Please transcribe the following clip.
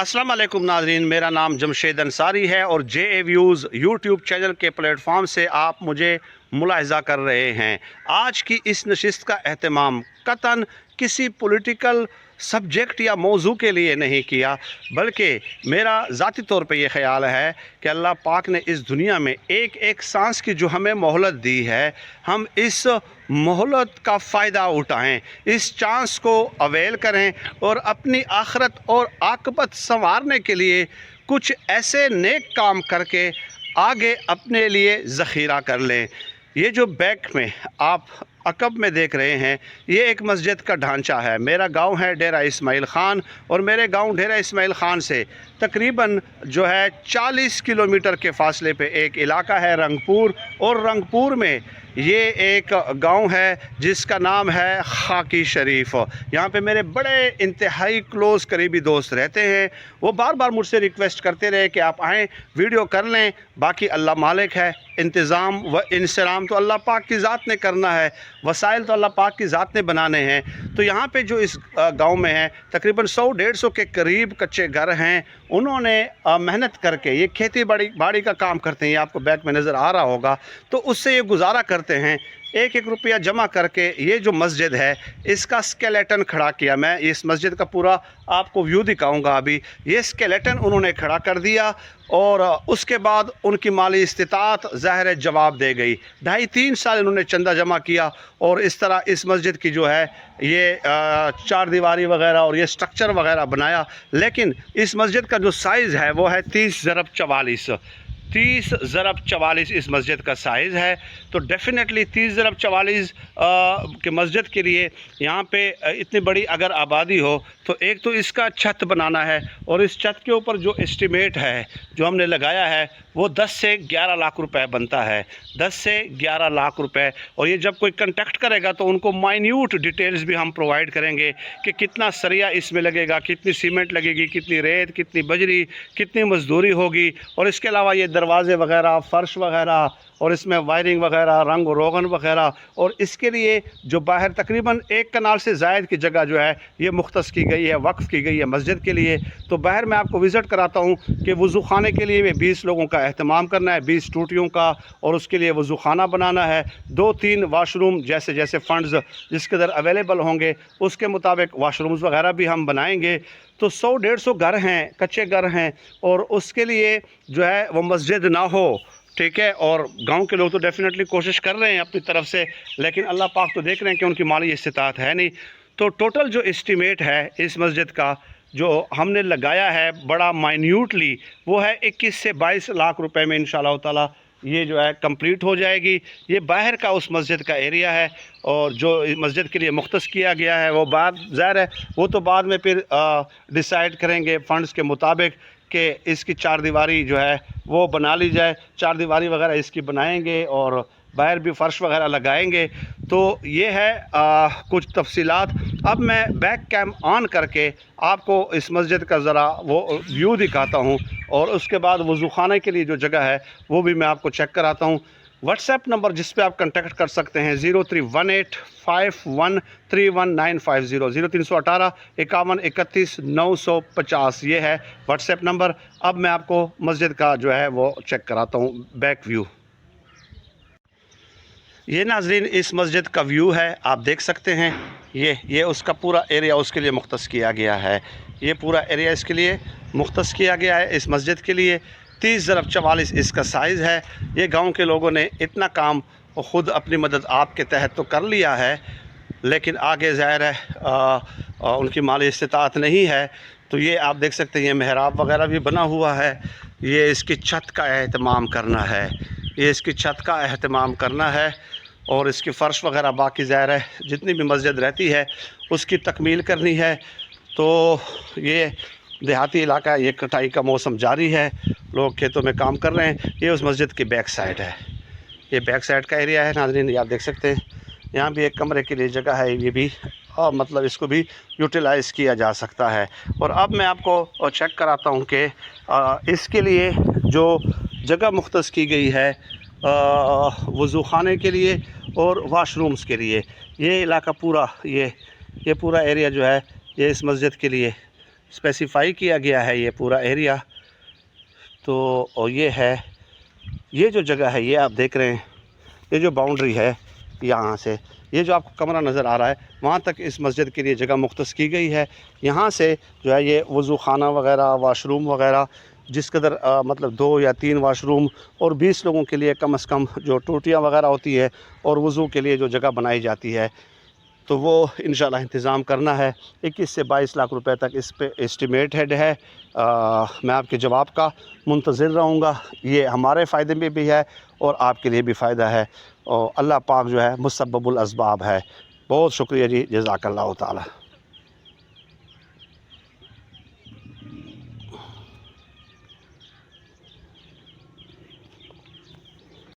अस्सलाम वालेकुम नाज़रीन, मेरा नाम जमशेद अंसारी है और जे ए व्यूज़ यूट्यूब चैनल के प्लेटफॉर्म से आप मुझे मुलाहिज़ा कर रहे हैं। आज की इस नशिस्त का एहतमाम कतन किसी पॉलिटिकल सब्जेक्ट या मौजू के लिए नहीं किया, बल्कि मेरा ज़ाती तौर पे ये ख़्याल है कि अल्लाह पाक ने इस दुनिया में एक एक सांस की जो हमें मोहलत दी है, हम इस मोहलत का फ़ायदा उठाएं, इस चांस को अवेल करें और अपनी आखरत और आक़िबत संवारने के लिए कुछ ऐसे नेक काम करके आगे अपने लिए ज़ख़ीरा कर लें। ये जो बैक में आप अकब में देख रहे हैं, ये एक मस्जिद का ढांचा है। मेरा गांव है डेरा इस्माइल ख़ान और मेरे गांव डेरा इस्माइल ख़ान से तकरीबन जो है 40 किलोमीटर के फ़ासले पे एक इलाका है रंगपुर, और रंगपुर में ये एक गांव है जिसका नाम है खाकी शरीफ। यहाँ पे मेरे बड़े इंतहाई क्लोज़ करीबी दोस्त रहते हैं। वो बार बार मुझसे रिक्वेस्ट करते रहे कि आप आएँ, वीडियो कर लें। बाकी अल्लाह मालिक है, इंतज़ाम व इंसलाम तो अल्लाह पाक की ज़ात ने करना है, वसाइल तो अल्लाह पाक की ज़ात ने बनाने हैं। तो यहाँ पे जो इस गांव में है तकरीबन 100-150 के करीब कच्चे घर हैं। उन्होंने मेहनत करके ये खेती बाड़ी का काम करते हैं, ये आपको बैक में नज़र आ रहा होगा, तो उससे ये गुजारा करते हैं। एक एक रुपया जमा करके ये जो मस्जिद है इसका स्केलेटन खड़ा किया। मैं इस मस्जिद का पूरा आपको व्यू दिखाऊंगा। अभी ये स्केलेटन उन्होंने खड़ा कर दिया और उसके बाद उनकी माली इस्तिताअत ज़ाहिर जवाब दे गई। 2.5-3 साल इन्होंने चंदा जमा किया और इस तरह इस मस्जिद की जो है ये चार दीवारी वगैरह और ये स्ट्रक्चर वगैरह बनाया। लेकिन इस मस्जिद का जो साइज़ है वो है 30x44। 30x44 इस मस्जिद का साइज़ है। तो डेफ़िनेटली 30x44 के मस्जिद के लिए यहाँ पे इतनी बड़ी अगर आबादी हो तो एक तो इसका छत बनाना है, और इस छत के ऊपर जो एस्टिमेट है जो हमने लगाया है वो 10 से 11 लाख रुपए बनता है। 10 से 11 लाख रुपए। और ये जब कोई कंटेक्ट करेगा तो उनको माइन्यूट डिटेल्स भी हम प्रोवाइड करेंगे कि कितना सरिया इसमें लगेगा, कितनी सीमेंट लगेगी, कितनी रेत, कितनी बजरी, कितनी मजदूरी होगी। और इसके अलावा ये दरवाज़े वगैरह, फ़र्श वगैरह और इसमें वायरिंग वगैरह, रंग रोगन वगैरह। और इसके लिए जो बाहर तकरीबन 1 कनाल से ज़ायद की जगह जो है ये मुख्तस की गई है, वक्फ़ की गई है मस्जिद के लिए। तो बाहर मैं आपको विज़िट कराता हूँ कि वज़ू खाने के लिए 20 लोगों का अहतमाम करना है, 20 टूटियों का, और उसके लिए वज़ू खाना बनाना है। 2-3 वाशरूम जैसे जैसे फ़ंड्स जिसके अंदर अवेलेबल होंगे उसके मुताबिक वाशरूम्स वगैरह भी हम बनाएंगे। तो 100-150 घर हैं, कच्चे घर हैं, और उसके लिए जो है वो मस्जिद ना हो, ठीक है। और गांव के लोग तो डेफ़िनेटली कोशिश कर रहे हैं अपनी तरफ से, लेकिन अल्लाह पाक तो देख रहे हैं कि उनकी माली इस्तिताअत है नहीं। तो टोटल जो एस्टिमेट है इस मस्जिद का जो हमने लगाया है बड़ा माइन्यूटली, वो है 21 से 22 लाख रुपए में इंशाअल्लाह ताला ये जो है कंप्लीट हो जाएगी। ये बाहर का उस मस्जिद का एरिया है, और जो मस्जिद के लिए मुख्तस किया गया है वो बाद ज़ाहिर है वो तो बाद में फिर डिसाइड करेंगे फ़ंड्स के मुताबिक कि इसकी 4 दीवारी जो है वो बना ली जाए। 4 दीवारी वगैरह इसकी बनाएंगे और बाहर भी फ़र्श वगैरह लगाएंगे। तो ये है कुछ तफसीलात। अब मैं बैक कैम ऑन करके आपको इस मस्जिद का ज़रा वो व्यू दिखाता हूँ, और उसके बाद वज़ू खाने के लिए जो जगह है वो भी मैं आपको चेक कराता हूँ। व्हाट्सएप नंबर जिस पे आप कांटेक्ट कर सकते हैं 031851319550 0318 51 31 950, ये है व्हाट्सएप नंबर। अब मैं आपको मस्जिद का जो है वो चेक कराता हूँ बैक व्यू। ये नाज़रीन इस मस्जिद का व्यू है, आप देख सकते हैं। ये उसका पूरा एरिया उसके लिए मुख्तस किया गया है। ये पूरा एरिया इसके लिए मुख्तस किया गया है इस मस्जिद के लिए। 30x44 इसका साइज़ है। ये गांव के लोगों ने इतना काम ख़ुद अपनी मदद आपके तहत तो कर लिया है, लेकिन आगे ज़ाहिर है उनकी माली इस्तिताअत नहीं है। तो ये आप देख सकते हैं ये मेहराब वगैरह भी बना हुआ है। ये इसकी छत का एहतमाम करना है, ये इसकी छत का एहतमाम करना है, और इसकी फ़र्श वगैरह बाकी ज़ाहिर है जितनी भी मस्जिद रहती है उसकी तकमील करनी है। तो ये देहाती इलाका, ये कटाई का मौसम जारी है, लोग खेतों में काम कर रहे हैं। ये उस मस्जिद की बैक साइड है, ये बैक साइड का एरिया है नाज़रीन, ये आप देख सकते हैं। यहाँ भी एक कमरे के लिए जगह है, ये भी और मतलब इसको भी यूटिलाइज़ किया जा सकता है। और अब मैं आपको चेक कराता हूँ कि इसके लिए जो जगह मुख्तस की गई है वज़ू खाने के लिए और वाशरूम्स के लिए, ये इलाका पूरा ये पूरा एरिया जो है ये इस मस्जिद के लिए اسپیسیفائی کیا گیا ہے یہ پورا ایریا. تو اور یہ ہے، یہ جو جگہ ہے یہ آپ دیکھ رہے ہیں، یہ جو باؤنڈری ہے یہاں سے، یہ جو آپ کو کمرہ نظر آ رہا ہے وہاں تک اس مسجد کے لیے جگہ مختص کی گئی ہے. یہاں سے جو ہے یہ وضو خانہ وغیرہ، واش روم وغیرہ، جس قدر مطلب 2 یا 3 واش روم اور 20 لوگوں کے لیے کم از کم جو ٹوٹیاں وغیرہ ہوتی ہے اور وضو کے لیے جو جگہ بنائی جاتی ہے، تو وہ انشاءاللہ انتظام کرنا ہے. 21 سے 22 لاکھ روپے تک اس پہ اسٹیمیٹڈ ہے. میں آپ کے جواب کا منتظر رہوں گا. یہ ہمارے فائدے میں بھی ہے اور آپ کے لیے بھی فائدہ ہے، اور اللہ پاک جو ہے مسبب الاسباب ہے. بہت شکریہ جی، جزاک اللہ تعالی.